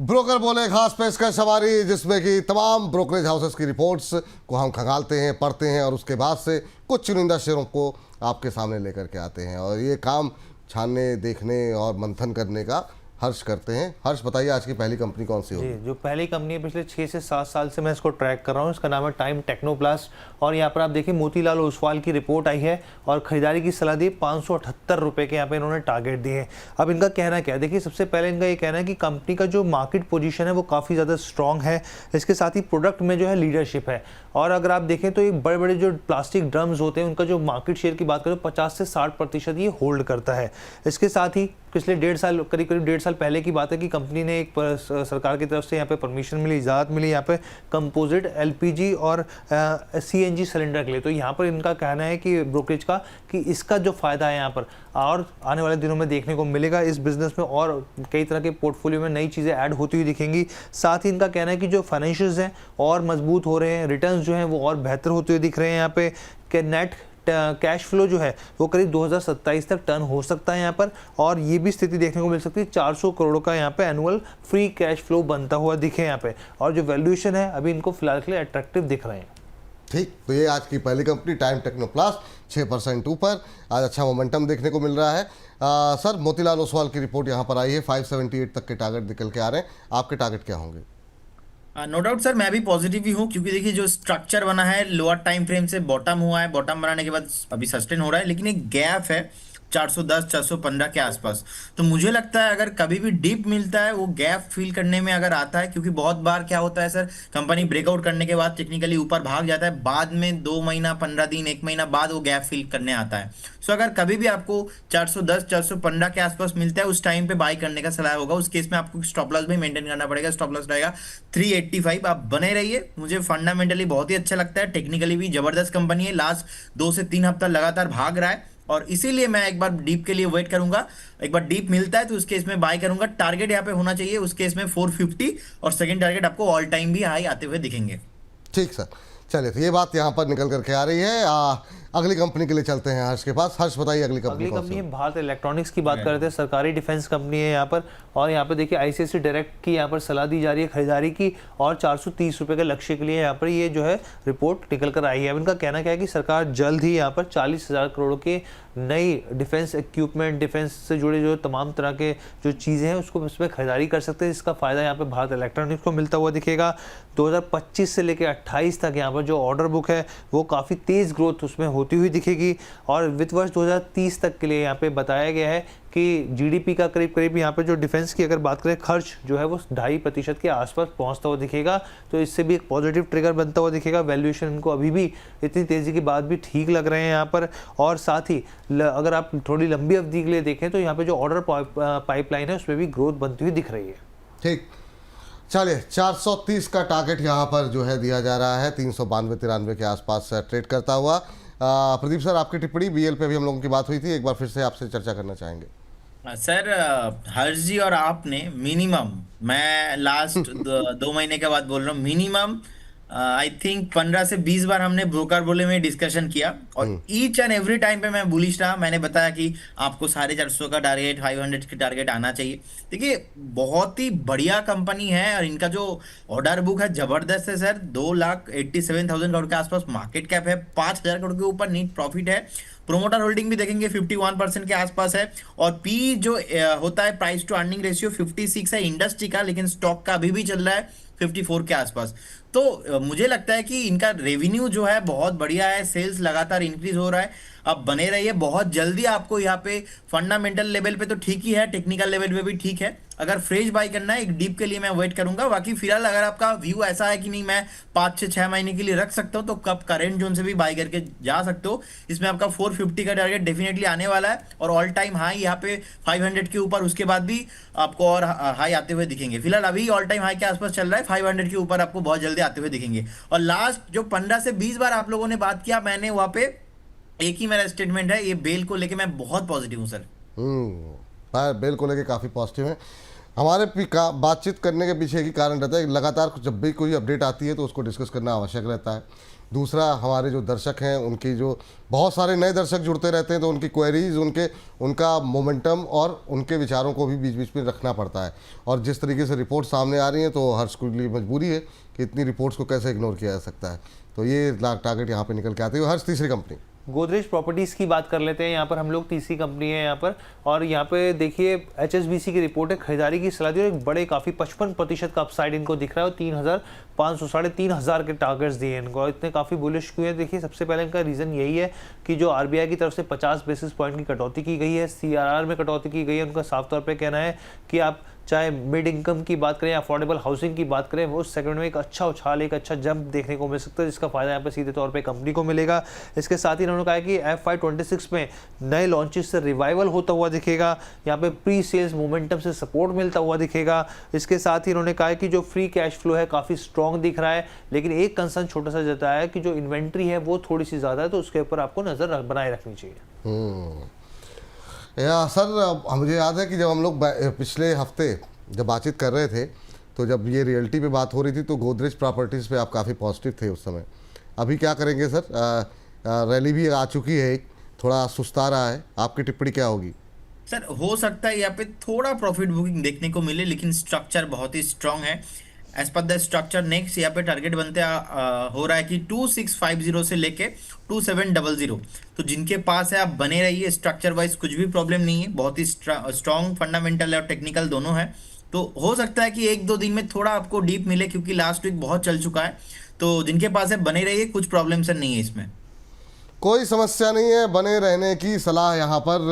Broker बोले खास पेशकश हमारी, जिसमें कि तमाम ब्रोकरेज हाउसेस की रिपोर्ट्स को हम खंगालते हैं, पढ़ते हैं और उसके बाद से कुछ चुनिंदा शेयरों को आपके सामने लेकर के आते हैं और ये काम छानने, देखने और मंथन करने का हर्ष करते हैं। हर्ष, बताइए आज की पहली कंपनी कौन सी होगी? जी, जो पहली कंपनी है पिछले 6 से 7 साल से मैं इसको ट्रैक कर रहा हूँ, इसका नाम है टाइम टेक्नोप्लास्ट और यहाँ पर आप देखिए मोतीलाल ओसवाल की रिपोर्ट आई है और खरीदारी की सलाह दी 578 रुपये के यहाँ पे इन्होंने टारगेट दिए हैं। अब इनका कहना क्या है, देखिए सबसे पहले इनका ये कहना है कि कंपनी का जो मार्केट पोजीशन है वो काफ़ी ज़्यादा स्ट्रॉन्ग है, इसके साथ ही प्रोडक्ट में जो है लीडरशिप है। और अगर आप देखें तो ये बड़े बड़े जो प्लास्टिक ड्रम्स होते हैं उनका जो मार्केट शेयर की बात करें तो 50 से 60% ये होल्ड करता है। इसके साथ ही पिछले 1.5 साल, करीब 1.5 साल पहले की बात है कि कंपनी ने एक सरकार की तरफ से यहाँ पे परमिशन मिली, इजाज़त मिली यहाँ पे कंपोजिट एलपीजी और सीएनजी सिलेंडर के लिए। तो यहाँ पर इनका कहना है कि ब्रोकरेज का कि इसका जो फ़ायदा है यहाँ पर और आने वाले दिनों में देखने को मिलेगा। इस बिज़नेस में और कई तरह के पोर्टफोलियो में नई चीज़ें ऐड होती हुई दिखेंगी। साथ ही इनका कहना है कि जो फाइनेंशियल्स हैं और मजबूत हो रहे हैं, रिटर्न्स जो हैं वो और बेहतर होते हुए दिख रहे हैं यहाँ पे, कि नेट कैश फ्लो जो है वो करीब 2027 तक टर्न हो सकता है यहाँ पर और ये भी स्थिति देखने को मिल सकती है 400 करोड़ का यहाँ पे एनुअल फ्री कैश फ्लो बनता हुआ दिखे यहाँ पे और जो वैल्यूएशन है अभी इनको फिलहाल के लिए अट्रैक्टिव दिख रहे हैं। ठीक, तो ये आज की पहली कंपनी टाइम टेक्नोप्लास्ट 6% ऊपर, आज अच्छा मोमेंटम देखने को मिल रहा है। सर, मोतीलाल ओसवाल की रिपोर्ट यहाँ पर आई है, 578 तक के टारगेट निकल के आ रहे हैं, आपके टारगेट क्या होंगे? नो डाउट सर, मैं भी पॉजिटिव ही हूँ क्योंकि देखिए जो स्ट्रक्चर बना है लोअर टाइम फ्रेम से बॉटम हुआ है, बॉटम बनाने के बाद अभी सस्टेन हो रहा है, लेकिन एक गैप है 410 415 के आसपास। तो मुझे लगता है अगर कभी भी डीप मिलता है वो गैप फिल करने में अगर आता है, क्योंकि बहुत बार क्या होता है सर, कंपनी ब्रेकआउट करने के बाद टेक्निकली ऊपर भाग जाता है, बाद में 2 महीना 15 दिन 1 महीना बाद वो गैप फिल करने आता है। सो अगर कभी भी आपको 410 415 के आसपास मिलता है उस टाइम पे बाई करने का सलाह होगा। उस केस में आपको स्टॉप लॉस भी मेंटेन करना पड़ेगा, स्टॉप लॉस रहेगा 385। आप बने रहिए, मुझे फंडामेंटली बहुत ही अच्छा लगता है, टेक्निकली भी जबरदस्त कंपनी है, लास्ट 2 से 3 हफ्ता लगातार भाग रहा है और इसीलिए मैं एक बार डीप के लिए वेट करूंगा। एक बार डीप मिलता है तो उस केस में बाय करूंगा। टारगेट यहाँ पे होना चाहिए उस केस में 450 और सेकंड टारगेट आपको ऑल टाइम भी हाई आते हुए दिखेंगे। ठीक सर, चलिए तो ये बात यहाँ पर निकल करके आ रही है। अगली कंपनी के लिए चलते हैं हर्ष के पास। हर्ष, बताइए अगली कंपनी है भारत इलेक्ट्रॉनिक्स की बात कर रहे थे, सरकारी डिफेंस कंपनी है यहाँ पर और यहाँ पर देखिए आईसीआईसीआई डायरेक्ट की यहाँ पर सलाह दी जा रही है खरीदारी की और 430 रुपये के लक्ष्य के लिए यहाँ पर ये जो है रिपोर्ट निकल कर आई है। अब इनका कहना क्या है कि सरकार जल्द ही यहाँ पर 40,000 करोड़ के नई डिफेंस इक्विपमेंट, डिफेंस से जुड़े जो तमाम तरह के जो चीज़ें हैं उसको उसमें खरीदारी कर सकते हैं। इसका फ़ायदा यहाँ पे भारत इलेक्ट्रॉनिक्स को मिलता हुआ दिखेगा। 2025 से लेकर 28 तक यहाँ पर जो ऑर्डर बुक है वो काफ़ी तेज़ ग्रोथ उसमें होती हुई दिखेगी और वित्त वर्ष 2030 तक के लिए यहाँ पे बताया गया है कि जीडीपी का करीब यहाँ पे जो डिफेंस की अगर बात करें खर्च जो है वो 2.5% के आसपास पहुँचता हुआ दिखेगा। तो इससे भी एक पॉजिटिव ट्रिगर बनता हुआ दिखेगा। वैल्यूएशन इनको अभी भी इतनी तेज़ी के बाद भी ठीक लग रहे हैं यहाँ पर और साथ ही अगर आप थोड़ी लंबी अवधि के लिए देखें तो यहाँ पे जो ऑर्डर पाइपलाइन है उसमें भी ग्रोथ बनती हुई दिख रही है। ठीक, चलिए 430 का टारगेट यहाँ पर जो है दिया जा रहा है, 392-93 के आसपास ट्रेड करता हुआ। प्रदीप सर, आपकी टिप्पणी बीएल पे भी हम लोगों की बात हुई थी, एक बार फिर से आपसे चर्चा करना चाहेंगे। सर, हर्ष जी और आपने मिनिमम, मैं लास्ट 2 महीने के बाद बोल रहा हूँ, मिनिमम आई थिंक 15 से 20 बार हमने ब्रोकर बोले में डिस्कशन किया और ईच एंड एवरी टाइम पे मैं बुलिश रहा। मैंने बताया कि आपको 450 का टारगेट, 500 का टारगेट आना चाहिए। देखिए बहुत ही बढ़िया कंपनी है और इनका जो ऑर्डर बुक है जबरदस्त है सर। 2,87,000 करोड़ के आसपास मार्केट कैप है, 5,000 करोड़ के ऊपर नीट प्रॉफिट है। प्रोमोटर होल्डिंग भी देखेंगे 51% के आसपास है और पी जो होता है प्राइस टू अर्निंग रेशियो 56 है इंडस्ट्री का, लेकिन स्टॉक का अभी भी चल रहा है 54 के आसपास। तो मुझे लगता है कि इनका रेवेन्यू जो है बहुत बढ़िया है, सेल्स लगातार इंक्रीज हो रहा है। अब बने रहिए, बहुत जल्दी आपको यहाँ पे फंडामेंटल लेवल पे तो ठीक ही है, टेक्निकल लेवल पे भी ठीक है। अगर फ्रेश बाई करना है एक डीप के लिए मैं वेट करूंगा। बाकी फिलहाल अगर आपका व्यू ऐसा है कि नहीं मैं 5 से 6 महीने के लिए रख सकता हूं तो कब करेंट जोन से भी बाई करके जा सकते हो। इसमें आपका 450 का टारगेट डेफिनेटली आने वाला है और ऑल टाइम हाई यहाँ पे 500 के ऊपर, उसके बाद भी आपको और हाई आते हुए दिखेंगे। फिलहाल अभी ऑल टाइम हाई के आसपास चल रहा है, 500 के ऊपर आपको बहुत जल्दी आते हुए दिखेंगे। और लास्ट जो 15 से 20 बार आप लोगों ने बात किया, मैंने वहां पे एक ही मेरा स्टेटमेंट है, ये बेल को लेके मैं बहुत पॉजिटिव हूँ सर। बेल को लेके काफ़ी पॉजिटिव है। हमारे बातचीत करने के पीछे की कारण रहता है लगातार जब भी कोई अपडेट आती है तो उसको डिस्कस करना आवश्यक रहता है। दूसरा हमारे जो दर्शक हैं उनकी जो बहुत सारे नए दर्शक जुड़ते रहते हैं तो उनकी क्वेरीज उनका मोमेंटम और उनके विचारों को भी बीच बीच में रखना पड़ता है। और जिस तरीके से रिपोर्ट सामने आ रही हैं तो हर्ष के लिए मजबूरी है कि इतनी रिपोर्ट्स को कैसे इग्नोर किया जा सकता है। तो ये टारगेट यहाँ पे निकल के आते हैं। हर्ष, तीसरी कंपनी गोदरेज प्रॉपर्टीज की बात कर लेते हैं। यहाँ पर हम लोग तीसरी कंपनी है यहाँ पर, और यहाँ पे देखिए HSBC की रिपोर्ट है, खरीदारी की सलाह दी और एक बड़े काफ़ी 55% का अपसाइड इनको दिख रहा है और 3,500 3,500 के टारगेट्स दिए इनको, और इतने काफ़ी बुलिश क्यों है? देखिए सबसे पहले इनका रीज़न यही है कि जो RBI की तरफ से 50 बेसिस पॉइंट की कटौती की गई है, CRR में कटौती की गई है। उनका साफ तौर पर कहना है कि आप चाहे मिड इनकम की बात करें या अफोर्डेबल हाउसिंग की बात करें, वो सेगमेंट में एक अच्छा उछाल, एक अच्छा जंप देखने को मिल सकता है, जिसका फायदा यहाँ पे सीधे तौर पे कंपनी को मिलेगा। इसके साथ ही इन्होंने कहा कि FY26 में नए लॉन्चेस से रिवाइवल होता हुआ दिखेगा, यहाँ पे प्री सेल्स मोमेंटम से सपोर्ट मिलता हुआ दिखेगा। इसके साथ ही इन्होंने कहा कि जो फ्री कैश फ्लो है काफ़ी स्ट्रॉन्ग दिख रहा है, लेकिन एक कंसर्न छोटा सा जताया है कि जो इन्वेंट्री है वो थोड़ी सी ज़्यादा है, तो उसके ऊपर आपको नज़र बनाए रखनी चाहिए। या सर, मुझे याद है कि जब हम लोग पिछले हफ्ते जब बातचीत कर रहे थे तो जब ये रियल्टी पे बात हो रही थी तो गोदरेज प्रॉपर्टीज़ पे आप काफ़ी पॉजिटिव थे उस समय। अभी क्या करेंगे सर? रैली भी आ चुकी है, थोड़ा सुस्ता रहा है, आपकी टिप्पणी क्या होगी? सर हो सकता है यहाँ पे थोड़ा प्रॉफिट बुकिंग देखने को मिले, लेकिन स्ट्रक्चर बहुत ही स्ट्रांग है। As per the structure next यहाँ पे टारगेट बनते हो रहा है कि 2650 से लेके 2700। तो जिनके पास है आप बने रहिए, स्ट्रक्चर वाइज कुछ भी प्रॉब्लम नहीं है, बहुत ही स्ट्रांग फंडामेंटल और टेक्निकल दोनों है। तो हो सकता है कि 1-2 दिन में थोड़ा आपको डीप मिले, क्योंकि लास्ट वीक बहुत चल चुका है। तो जिनके पास है बने रहिए, कुछ प्रॉब्लम सर नहीं है इसमें, कोई समस्या नहीं है, बने रहने की सलाह यहाँ पर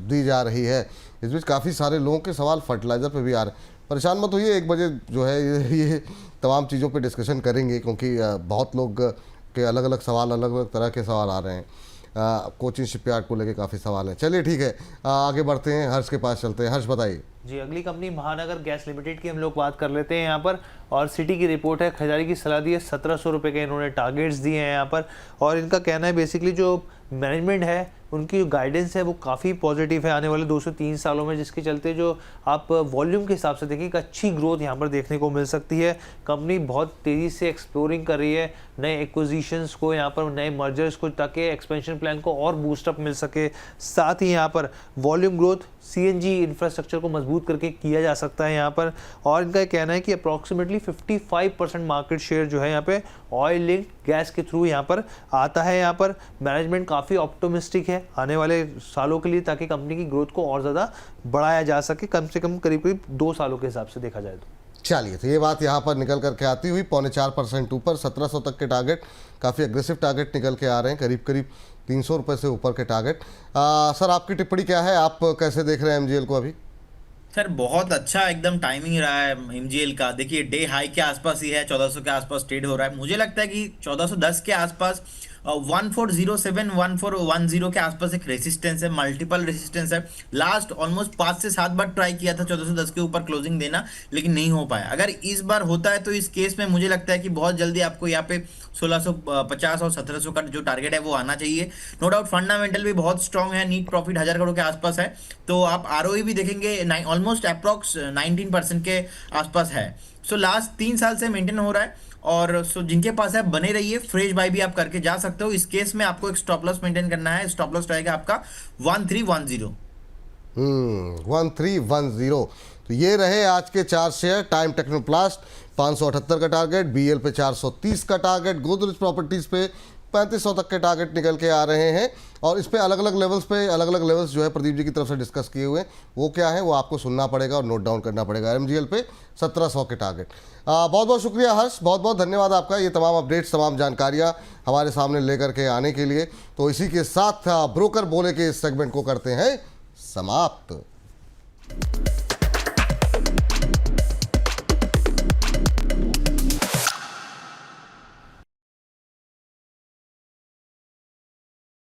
दी जा रही है। इस बीच काफ़ी सारे लोगों के सवाल फर्टिलाइज़र पे भी आ रहे हैं। परेशान मत होइए, 1 बजे जो है ये तमाम चीज़ों पे डिस्कशन करेंगे, क्योंकि बहुत लोग के अलग अलग सवाल, अलग अलग तरह के सवाल आ रहे हैं। कोचिन शिपयार्ड को लेके काफ़ी सवाल हैं। चलिए ठीक है, आगे बढ़ते हैं, हर्ष के पास चलते हैं। हर्ष बताइए जी। अगली कंपनी महानगर गैस लिमिटेड की हम लोग बात कर लेते हैं यहाँ पर, और सिटी की रिपोर्ट है, खरीदारी की सलाह दी है, 1700 रुपये के इन्होंने टारगेट्स दिए हैं यहाँ पर। और इनका कहना है बेसिकली जो मैनेजमेंट है उनकी जो गाइडेंस है वो काफ़ी पॉजिटिव है आने वाले 2 से 3 सालों में, जिसके चलते जो आप वॉल्यूम के हिसाब से देखें एक अच्छी ग्रोथ यहाँ पर देखने को मिल सकती है। कंपनी बहुत तेज़ी से एक्सप्लोरिंग कर रही है नए एक्विजिशंस को, यहाँ पर नए मर्जर्स को, ताकि एक्सपेंशन प्लान को और बूस्टअप मिल सके। साथ ही यहाँ पर वॉल्यूम ग्रोथ CNG इंफ्रास्ट्रक्चर को मजबूत करके किया जा सकता है यहाँ पर। और इनका कहना है कि अप्रॉक्सीमेटली 55% मार्केट शेयर जो है यहाँ पे ऑयल लिंक गैस के थ्रू यहाँ पर आता है। यहाँ पर मैनेजमेंट काफ़ी ऑप्टिमिस्टिक है आने वाले सालों के लिए, ताकि कंपनी की ग्रोथ को और ज़्यादा बढ़ाया जा सके, कम से कम करीब करीब 2 सालों के हिसाब से देखा जाए तो। चलिए, तो ये बात यहाँ पर निकल करके आती हुई 4.25% ऊपर, 1700 तक के टारगेट, काफ़ी एग्रेसिव टारगेट निकल के आ रहे हैं, करीब करीब 300 रुपये से ऊपर के टारगेट। सर आपकी टिप्पणी क्या है, आप कैसे देख रहे हैं MGL को अभी? सर बहुत अच्छा एकदम टाइमिंग रहा है MGL का। देखिए डे हाई के आसपास ही है, 1400 के आसपास ट्रेड हो रहा है। मुझे लगता है कि 1410 के आसपास 1407 1410 के आसपास एक रेसिस्टेंस है, मल्टीपल रेसिस्टेंस है। लास्ट ऑलमोस्ट 5 से 7 बार ट्राई किया था 1410 के ऊपर क्लोजिंग देना, लेकिन नहीं हो पाया। अगर इस बार होता है तो इस केस में मुझे लगता है कि बहुत जल्दी आपको यहाँ पे 1650 और 1700 का जो टारगेट है वो आना चाहिए। नो डाउट फंडामेंटल भी बहुत स्ट्रांग है, नीट प्रॉफिट 1000 करोड़ के आसपास है, तो आप ROE भी देखेंगे ऑलमोस्ट अप्रॉक्स 19% के आसपास है। सो लास्ट 3 साल से मेंटेन हो रहा है। और सो जिनके पास है बने रहिए, फ्रेश बाय भी आप करके जा सकते हो। इस केस में आपको एक स्टॉप लॉस मेंटेन करना है, स्टॉप लॉस रहेगा आपका 1310। 1310। तो ये रहे आज के 4 शेयर। टाइम टेक्नोप्लास्ट 578 का टारगेट, BL पे 430 का टारगेट, गोदरेज प्रॉपर्टीज़ पे 3500 तक के टारगेट निकल के आ रहे हैं। और इस पे अलग अलग लेवल्स जो है प्रदीप जी की तरफ से डिस्कस किए हुए हैं, वो क्या है वो आपको सुनना पड़ेगा और नोट डाउन करना पड़ेगा। MGL पे 1700 के टारगेट। बहुत बहुत शुक्रिया हर्ष, बहुत बहुत धन्यवाद आपका, ये तमाम अपडेट्स, तमाम जानकारियाँ हमारे सामने लेकर के आने के लिए। तो इसी के साथ ब्रोकर बोले के इस सेगमेंट को करते हैं समाप्त।